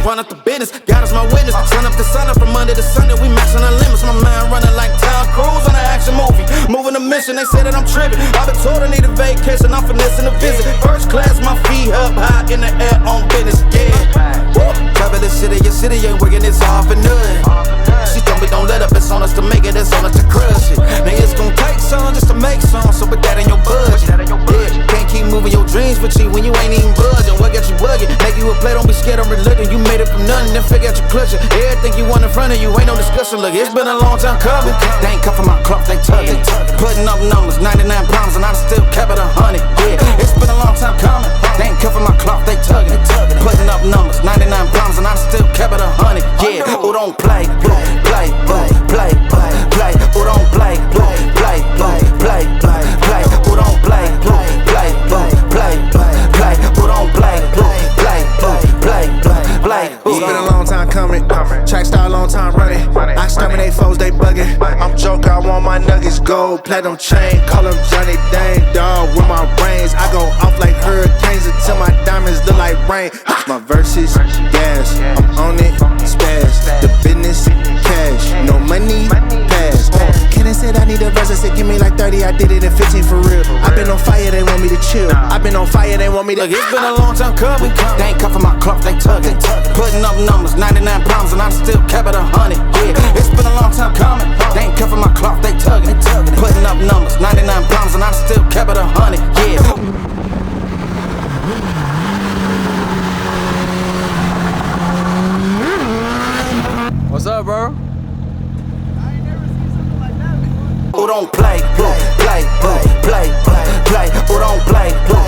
run up the business. God is my witness. Sun up to sun up from Monday to Sunday. We maxing our limits. My mind running like Tom Cruise on an action movie. Moving a mission. They say that I'm tripping. I've been told I need a vacation. I'm finessing a visit. First class, my feet up high in the air on business. Yeah. Travel the city, your city ain't working. It's all for nothing. She told me don't let up. It's on us to make it. It's on us to crush it. Now it's gonna take some just to make some. So put that in your budget. Yeah. Can't keep moving your dreams for cheap when you ain't even budging. What got you bugging? Make you a play. Don't be scared of religion. You made it from nothing. Then figure out your clutching. Everything you want in front of you ain't no discussion. Look, it's been a long time coming. They ain't cuffing my cloth, they tugging. Putting up numbers, 99 pounds, and I still kept it 100. Yeah, it's been a long time coming. They ain't cuffing my cloth, they tugging. Putting up numbers, 99 pounds, and I still kept it 100. Yeah, who don't play, play, play, play, play. Who don't play, play, play, play, play, play. Who don't play, play, play, play, play. Who don't play, play, play, play, play. It's been a long time coming. Track star, long time running. I exterminate foes, they bugging. I'm joke, I want my nuggets gold, platinum chain. Call him Johnny Dang, dog, with my brains. I go off like hurricanes until my diamonds look like rain. My verses, gas, I'm on it, spaz. The business, cash, no money, pass. Kenny said I need a verse, I said give me like 30, I did it in 15 for real. I been on fire, they want me to chill. I been on fire, they want me to. Look, it's been a long time coming. They ain't cuffing my cloth, they tugging. Putting up numbers, 99 pounds, and I still kept it 100. Yeah, it's been a long time coming. They ain't cuffing my cloth, they tugging. Putting up numbers, 99 pounds, and I still kept it 100. Yeah. What's up, bro? Who don't play, play, play, play, play, play. Who don't play, play.